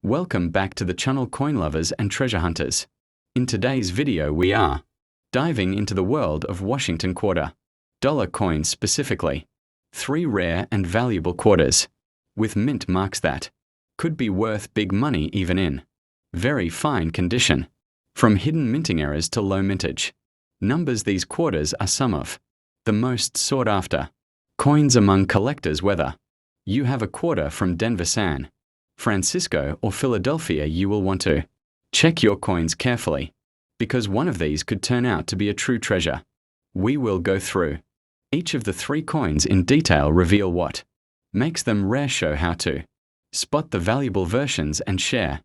Welcome back to the channel, coin lovers and treasure hunters. In today's video we are diving into the world of Washington quarter, dollar coins specifically, 3 rare and valuable quarters, with mint marks that could be worth big money even in very fine condition, from hidden minting errors to low mintage. Numbers. These quarters are some of the most sought after coins among collectors. Whether you have a quarter from Denver, San Francisco or Philadelphia, you will want to check your coins carefully, because one of these could turn out to be a true treasure. We will go through each of the 3 coins in detail, reveal what makes them rare, show how to spot the valuable versions, and share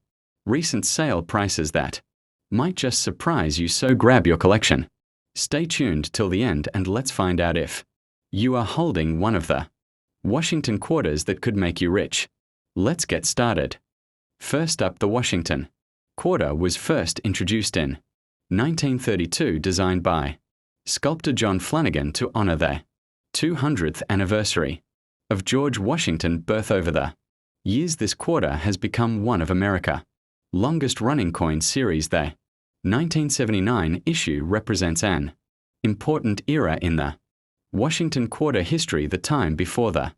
recent sale prices that might just surprise you. So grab your collection. Stay tuned till the end and let's find out if you are holding one of the Washington quarters that could make you rich. Let's get started. First up, the Washington quarter was first introduced in 1932, designed by sculptor John Flanagan to honor the 200th anniversary of George Washington's birth. Over the years, this quarter has become one of America's longest-running coin series. The 1979 issue represents an important era in the Washington quarter history, the time before the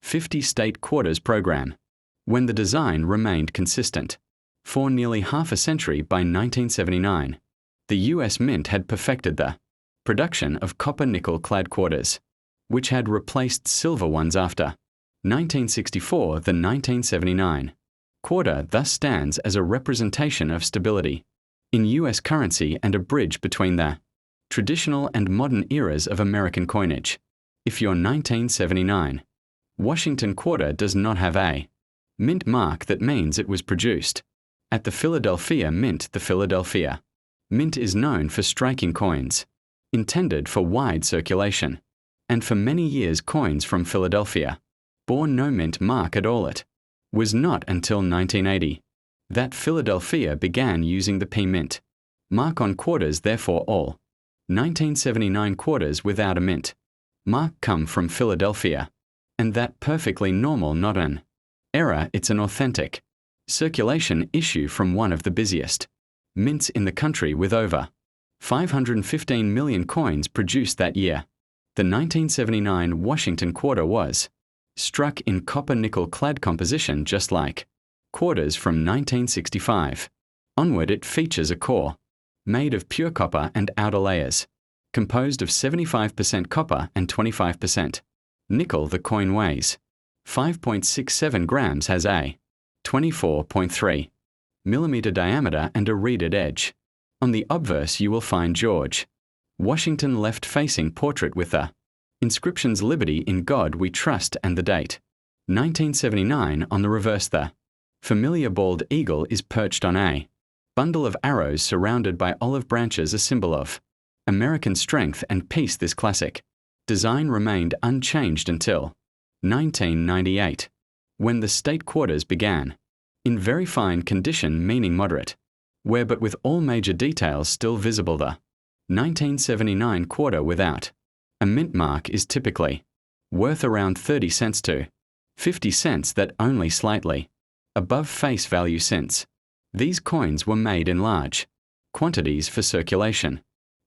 50-state quarters program, when the design remained consistent. For nearly half a century, by 1979, the U.S. Mint had perfected the production of copper-nickel-clad quarters, which had replaced silver ones after 1964. The 1979 quarter thus stands as a representation of stability in U.S. currency and a bridge between the traditional and modern eras of American coinage. If your 1979 Washington quarter does not have a mint mark, that means it was produced at the Philadelphia Mint. The Philadelphia Mint is known for striking coins intended for wide circulation, and for many years coins from Philadelphia bore no mint mark at all. It was not until 1980 that Philadelphia began using the P mint mark on quarters. Therefore, all 1979 quarters without a mint mark come from Philadelphia, and that perfectly normal, not an error. It's an authentic circulation issue from one of the busiest mints in the country, with over 515 million coins produced that year. The 1979 Washington quarter was struck in copper-nickel-clad composition, just like quarters from 1965 onward. It features a core made of pure copper and outer layers composed of 75% copper and 25% nickel. The coin weighs 5.67 grams, has a 24.3 millimeter diameter and a reeded edge. On the obverse you will find George Washington left-facing portrait with the inscriptions "Liberty in God We Trust" and the date 1979 on the reverse. The familiar bald eagle is perched on a bundle of arrows surrounded by olive branches, a symbol of American strength and peace. This classic design remained unchanged until 1998, when the state quarters began in very fine condition, meaning moderate wear, but with all major details still visible. The 1979 quarter without a mint mark is typically worth around 30 cents to 50 cents, that only slightly above face value, since these coins were made in large quantities for circulation.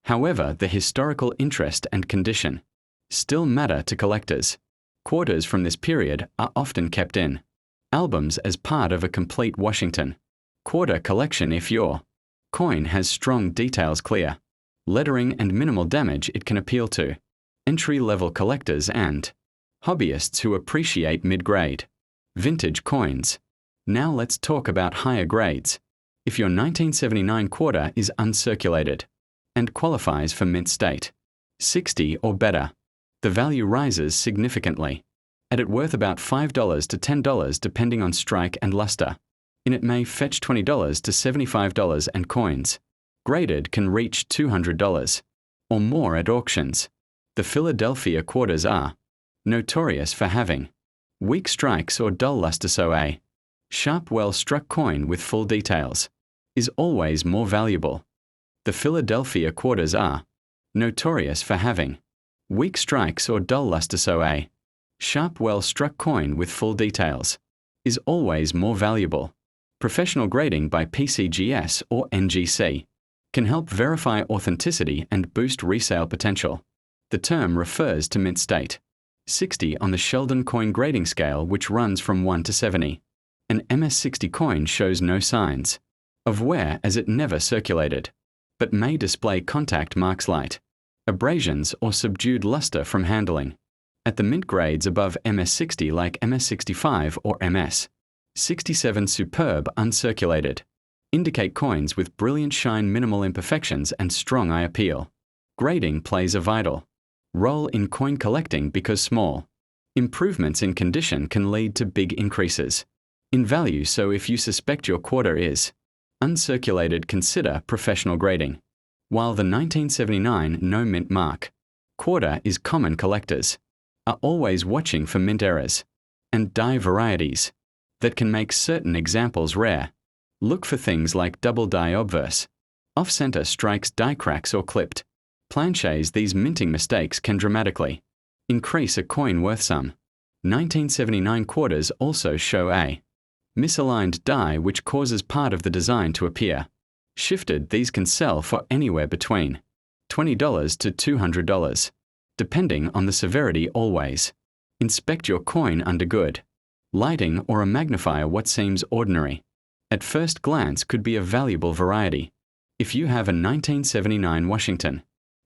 However, the historical interest and condition still matter to collectors. Quarters from this period are often kept in albums as part of a complete Washington quarter collection. If your coin has strong details, clear lettering, and minimal damage, it can appeal to entry-level collectors and hobbyists who appreciate mid-grade vintage coins. Now let's talk about higher grades. If your 1979 quarter is uncirculated and qualifies for mint state 60 or better, the value rises significantly, at it worth about $5 to $10 depending on strike and luster. In it may fetch $20 to $75, and coins graded can reach $200 or more at auctions. The Philadelphia quarters are notorious for having weak strikes or dull luster, so a sharp, well-struck coin with full details is always more valuable. The Philadelphia quarters are notorious for having weak strikes or dull luster, so a sharp, well-struck coin with full details is always more valuable. Professional grading by PCGS or NGC can help verify authenticity and boost resale potential. The term refers to mint state. 60 on the Sheldon coin grading scale, which runs from 1 to 70. An MS60 coin shows no signs of wear as it never circulated, but may display contact marks, light abrasions, or subdued luster from handling. At the mint grades above MS60 like MS65 or MS67, superb uncirculated, indicate coins with brilliant shine, minimal imperfections, and strong eye appeal. Grading plays a vital role in coin collecting because small improvements in condition can lead to big increases in value. So if you suspect your quarter is uncirculated, consider professional grading. While the 1979 no mint mark quarter is common, collectors are always watching for mint errors and die varieties that can make certain examples rare. Look for things like double die obverse, off-center strikes, die cracks, or clipped planches. These minting mistakes can dramatically increase a coin worth. Some 1979 quarters also show a misaligned die, which causes part of the design to appear shifted. These can sell for anywhere between $20 to $200, depending on the severity. Always inspect your coin under good lighting or a magnifier. What seems ordinary at first glance could be a valuable variety. If you have a 1979 Washington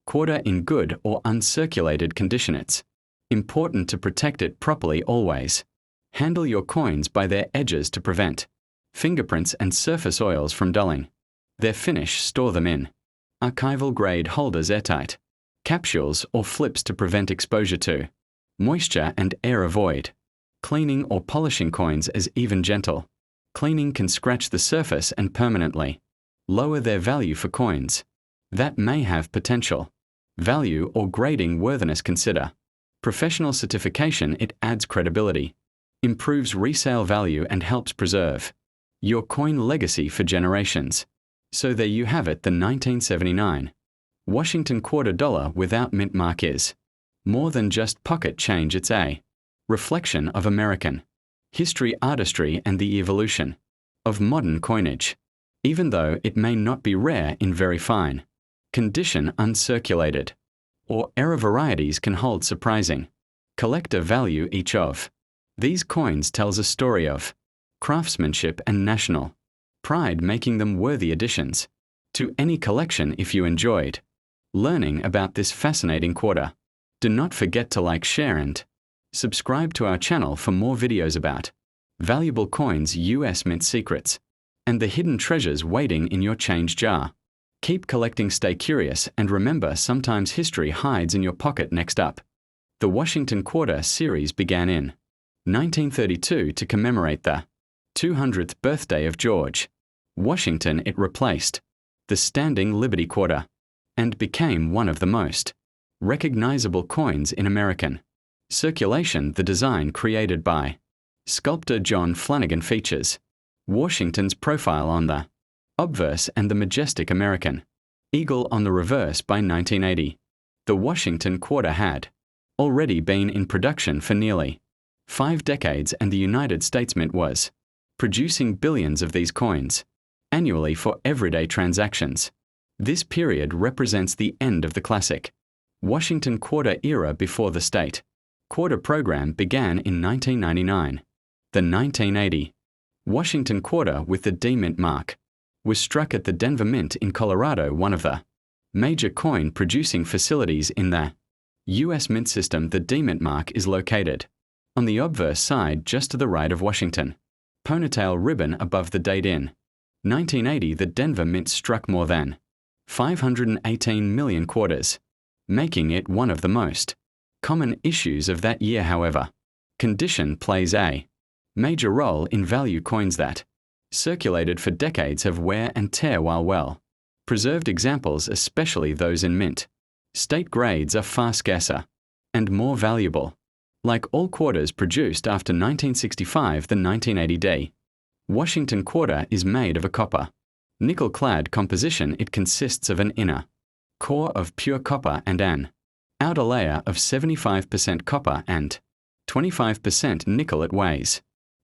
quarter in good or uncirculated condition, it's important to protect it properly. Always handle your coins by their edges to prevent fingerprints and surface oils from dulling their finish. Store them in archival grade holders, airtight capsules, or flips to prevent exposure to moisture and air. Avoid cleaning or polishing coins, as even gentle cleaning can scratch the surface and permanently lower their value. For coins that may have potential value or grading worthiness, consider professional certification. It adds credibility, improves resale value, and helps preserve your coin legacy for generations. So there you have it. The 1979 Washington quarter dollar without mint mark is more than just pocket change. It's a reflection of American history, artistry, and the evolution of modern coinage. Even though it may not be rare in very fine condition, uncirculated or error varieties can hold surprising collector value. Each of these coins tells a story of craftsmanship and national pride, making them worthy additions to any collection. If you enjoyed learning about this fascinating quarter, do not forget to like, share, and subscribe to our channel for more videos about valuable coins, US mint secrets, and the hidden treasures waiting in your change jar. Keep collecting, stay curious, and remember, sometimes history hides in your pocket. Next up, the Washington Quarter series began in 1932 to commemorate the 200th birthday of George Washington. It replaced the standing Liberty Quarter and became one of the most recognizable coins in American circulation. The design, created by sculptor John Flanagan, features Washington's profile on the obverse and the majestic American eagle on the reverse. By 1980, the Washington Quarter had already been in production for nearly 5 decades, and the United States Mint was producing billions of these coins annually for everyday transactions. This period represents the end of the classic Washington Quarter era. Before the state quarter program began in 1999, the 1980 Washington Quarter with the D Mint mark was struck at the Denver Mint in Colorado, one of the major coin producing facilities in the U.S. Mint system. The D Mint mark is located on the obverse side just to the right of Washington ponytail ribbon above the date. In 1980, the Denver Mint struck more than 518 million quarters, making it one of the most common issues of that year. However, condition plays a major role in value. Coins that circulated for decades have wear and tear, while well preserved examples, especially those in mint state grades, are far scarcer and more valuable. Like all quarters produced after 1965, the 1980 D Washington Quarter is made of a copper nickel-clad composition. It consists of an inner core of pure copper and an outer layer of 75% copper and 25% nickel. It weighs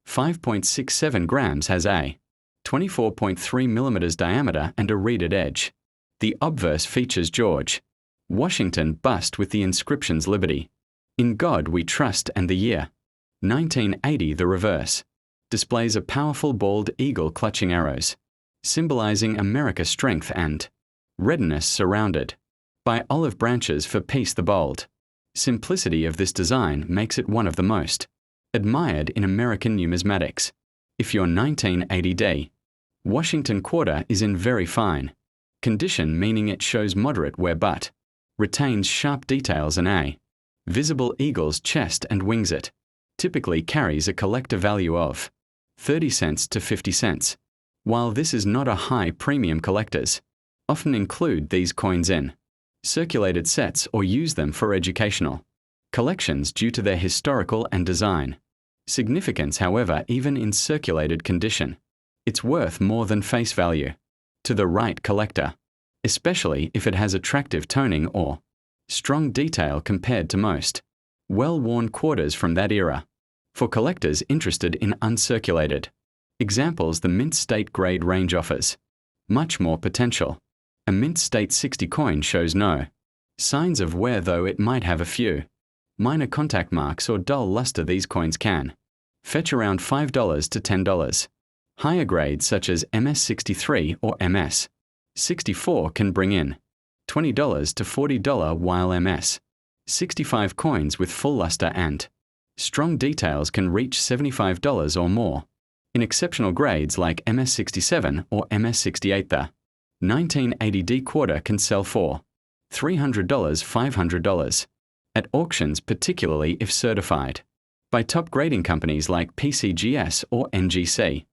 5.67 grams, has a 24.3 millimeters diameter and a reeded edge. The obverse features George Washington bust with the inscriptions Liberty, In God We Trust, and the year 1980. The reverse displays a powerful bald eagle clutching arrows, symbolizing America's strength and readiness, surrounded by olive branches for peace the bold. Simplicity of this design makes it one of the most admired in American numismatics. If your 1980 Washington quarter is in very fine condition, meaning it shows moderate wear but retains sharp details, and a visible eagle's chest and wings, it typically carries a collector value of 30 cents to 50 cents. While this is not a high premium, collectors often include these coins in circulated sets or use them for educational collections due to their historical and design significance. However, even in circulated condition, it's worth more than face value to the right collector, especially if it has attractive toning or strong detail compared to most well-worn quarters from that era. For collectors interested in uncirculated examples, the Mint State grade range offers much more potential. A Mint State 60 coin shows no signs of wear, though it might have a few minor contact marks or dull luster. These coins can fetch around $5 to $10. Higher grades such as MS-63 or MS-64 can bring in $20 to $40, while MS-65 coins with full luster and strong details can reach $75 or more. In exceptional grades like MS-67 or MS-68, the 1980D quarter can sell for $300, $500 at auctions, particularly if certified by top grading companies like PCGS or NGC.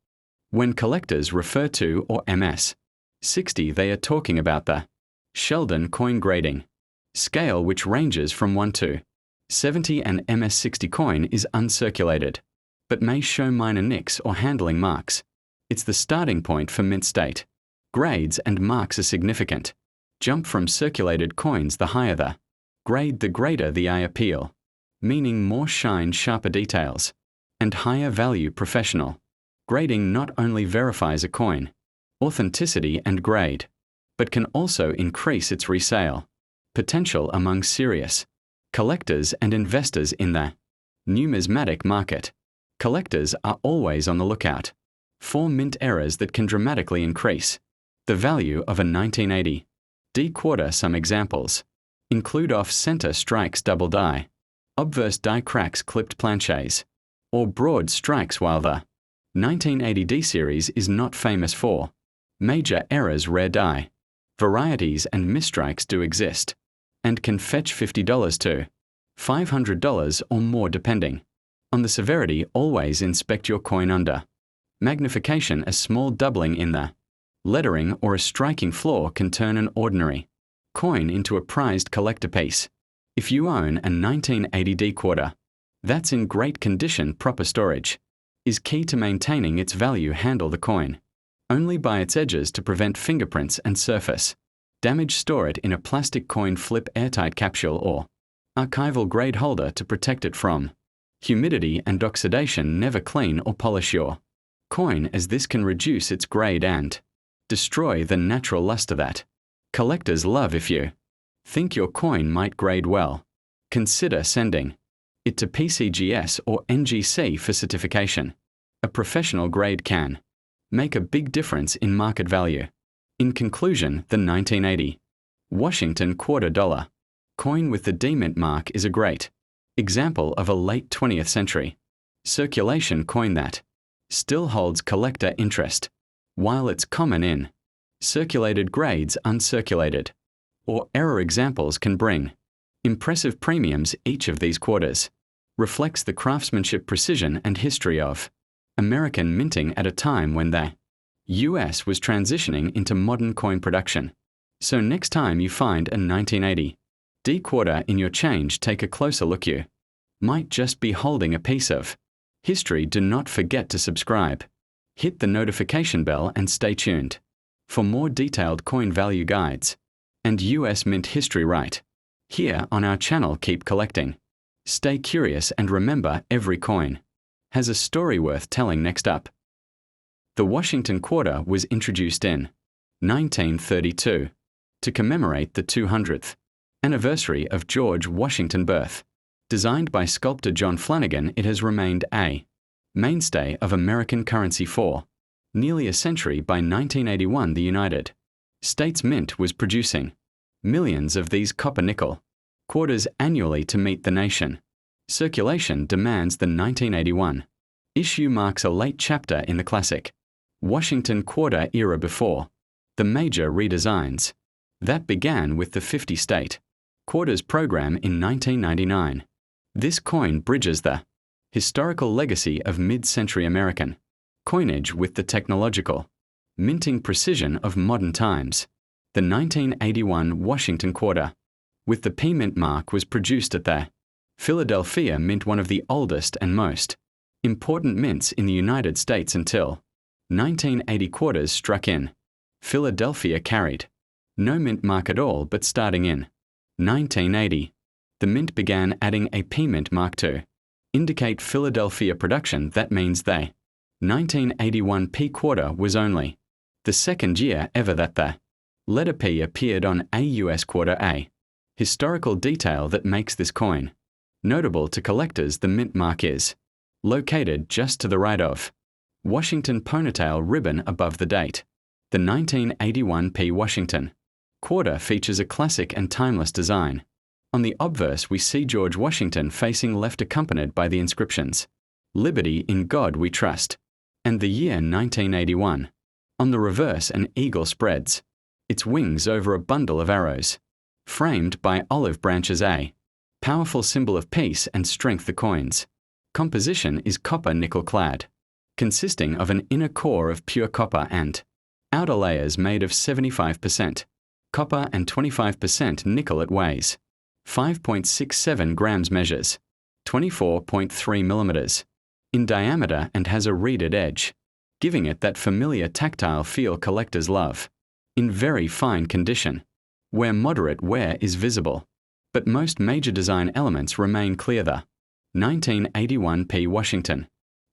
When collectors refer to or MS-60, they are talking about the Sheldon coin grading scale, which ranges from 1 to 70. An MS-60 coin is uncirculated, but may show minor nicks or handling marks. It's the starting point for Mint State grades, and marks a significant jump from circulated coins. The higher the grade, the greater the eye appeal, meaning more shine, sharper details, and higher value. Professional grading not only verifies a coin authenticity and grade, but can also increase its resale potential among serious collectors and investors in the numismatic market. Collectors are always on the lookout for mint errors that can dramatically increase the value of a 1980 D quarter. Some examples include off-center strikes, double die, obverse die cracks, clipped planchets, or broad strikes. While the 1980 D series is not famous for major errors, rare die varieties and misstrikes do exist and can fetch $50 to $500 or more depending on the severity. Always inspect your coin under magnification. A small doubling in the lettering or a striking flaw can turn an ordinary coin into a prized collector piece. If you own a 1980 D quarter that's in great condition, proper storage is key to maintaining its value. Handle the coin only by its edges to prevent fingerprints and surface damage. Store it in a plastic coin flip airtight capsule or archival grade holder to protect it from humidity and oxidation. Never clean or polish your coin, as this can reduce its grade and destroy the natural luster that collectors love. If you think your coin might grade well, consider sending it to PCGS or NGC for certification. A professional grade can make a big difference in market value. In conclusion, the 1980 Washington quarter dollar coin with the D Mint mark is a great example of a late 20th century circulation coin that still holds collector interest. While it's common in circulated grades, uncirculated or error examples can bring impressive premiums. Each of these quarters reflects the craftsmanship, precision, and history of American minting at a time when the US was transitioning into modern coin production. So next time you find a 1980 D quarter in your change, take a closer look. You might just be holding a piece of history. Do not forget to subscribe, hit the notification bell, and stay tuned for more detailed coin value guides and US mint history right here on our channel. Keep collecting, stay curious, and remember, every coin has a story worth telling. Next up, The Washington quarter was introduced in 1932 to commemorate the 200th anniversary of George Washington's birth. Designed by sculptor John Flanagan, it has remained a mainstay of American currency for nearly a century. By 1981, the United States Mint was producing millions of these copper-nickel quarters annually to meet the nation circulation demands. The 1981 issue marks a late chapter in the classic Washington quarter era before the major redesigns that began with the 50-state quarters program in 1999. This coin bridges the historical legacy of mid-century American coinage with the technological minting precision of modern times. The 1981 Washington quarter with the P Mint mark was produced at the Philadelphia Mint, one of the oldest and most important mints in the United States until 1980. Quarters struck in Philadelphia carried no mint mark at all, but starting in 1980, the mint began adding a P Mint mark to indicate Philadelphia production. That means the 1981 P quarter was only the second year ever that the letter P appeared on a U.S. quarter. A historical detail that makes this coin notable to collectors: the mint mark is located just to the right of Washington ponytail ribbon above the date. The 1981 P Washington quarter features a classic and timeless design. On the obverse we see George Washington facing left, accompanied by the inscriptions, "Liberty, in God we trust," and the year 1981. On the reverse an eagle spreads its wings over a bundle of arrows, framed by olive branches, a powerful symbol of peace and strength. The coin's composition is copper-nickel clad, consisting of an inner core of pure copper and outer layers made of 75% copper and 25% nickel. It weighs 5.67 grams, measures 24.3 millimeters in diameter, and has a reeded edge, giving it that familiar tactile feel collectors love. In very fine condition, where moderate wear is visible, but most major design elements remain clear. The 1981 P Washington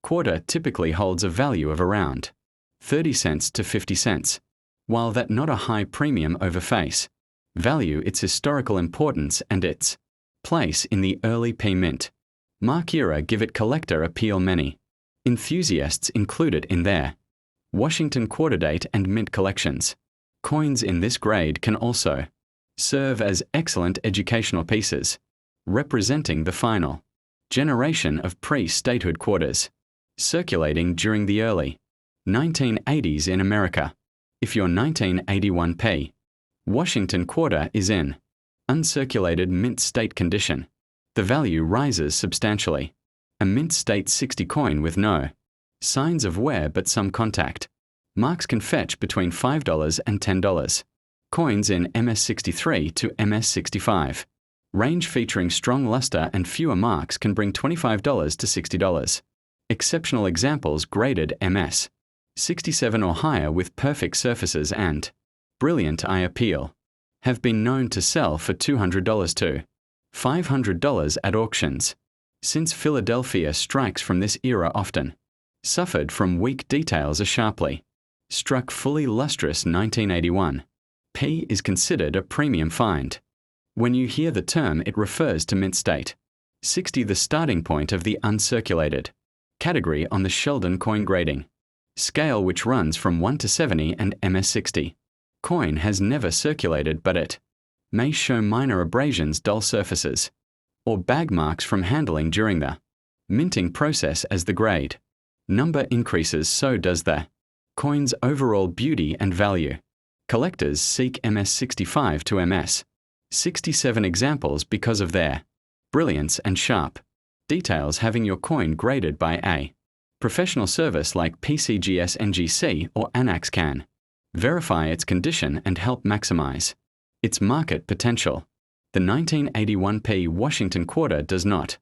quarter typically holds a value of around 30 cents to 50 cents. While that not a high premium over face value, its historical importance and its place in the early P Mint mark era give it collector appeal. Many enthusiasts include it in their Washington quarter date and mint collections. Coins in this grade can also serve as excellent educational pieces, representing the final generation of pre-statehood quarters circulating during the early 1980s in America. If your 1981 P Washington quarter is in uncirculated mint state condition, the value rises substantially. A mint state 60 coin with no signs of wear but some contact marks can fetch between $5 and $10. Coins in MS63 to MS65 range featuring strong luster and fewer marks can bring $25 to $60. Exceptional examples graded MS67 or higher with perfect surfaces and brilliant eye appeal have been known to sell for $200 to $500 at auctions. Since Philadelphia strikes from this era often suffered from weak details, a sharply struck fully lustrous 1981 P is considered a premium find. When you hear the term, it refers to mint state 60, the starting point of the uncirculated category on the Sheldon coin grading scale, which runs from 1 to 70, and MS60 coin has never circulated, but it may show minor abrasions, dull surfaces, or bag marks from handling during the minting process. As the grade number increases, so does the coin's overall beauty and value. Collectors seek MS65 to MS67 examples because of their brilliance and sharp details. Having your coin graded by a professional service like PCGS NGC or Anax can verify its condition and help maximize its market potential. The 1981 P Washington quarter does not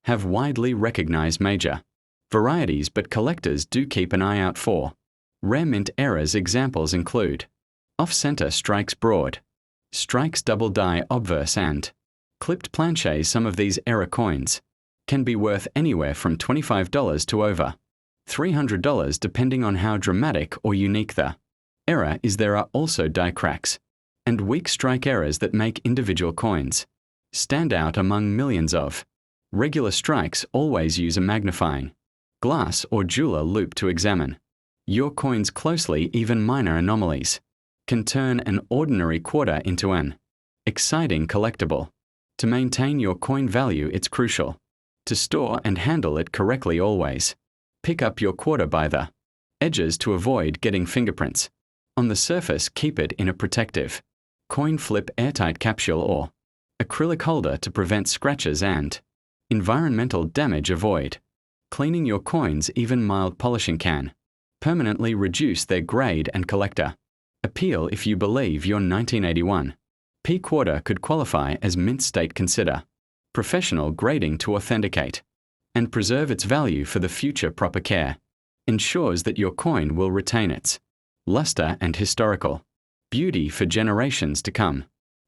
have widely recognized major varieties, but collectors do keep an eye out for rare mint errors. Examples include off-center strikes, broad strikes, double die obverse, and clipped planches. Some of these error coins can be worth anywhere from $25 to over $300 depending on how dramatic or unique the error is. There are also die cracks and weak strike errors that make individual coins stand out among millions of. Regular strikes always use a magnifying glass or jeweler loupe to examine your coins closely. Even minor anomalies can turn an ordinary quarter into an exciting collectible. To maintain your coin value, it's crucial to store and handle it correctly. Always pick up your quarter by the edges to avoid getting fingerprints on the surface. Keep it in a protective coin flip airtight capsule or acrylic holder to prevent scratches and environmental damage. Avoid cleaning your coins. Even mild polishing can permanently reduce their grade and collector appeal. If you believe your 1981 P quarter could qualify as mint state, consider professional grading to authenticate and preserve its value for the future. Proper care ensures that your coin will retain its luster and historical beauty for generations to come.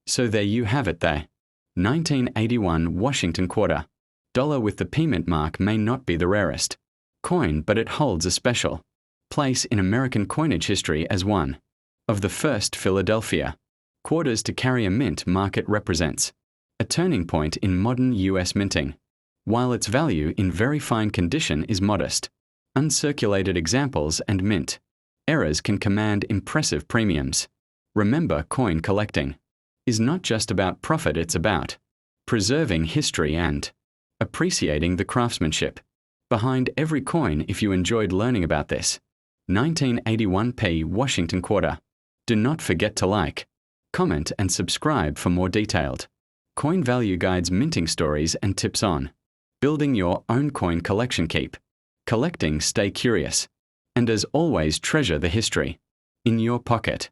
So there you have it. The 1981 Washington quarter dollar with the P Mint mark may not be the rarest coin, but it holds a special place in American coinage history as one of the first Philadelphia quarters to carry a mint mark. It represents a turning point in modern U.S. minting. While its value in very fine condition is modest, uncirculated examples and mint errors can command impressive premiums. Remember, coin collecting is not just about profit, it's about preserving history and appreciating the craftsmanship behind every coin. If you enjoyed learning about this 1981 P Washington quarter, do not forget to like, comment, and subscribe for more detailed coin value guides, minting stories, and tips on building your own coin collection. Keep collecting, stay curious, and as always, treasure the history in your pocket.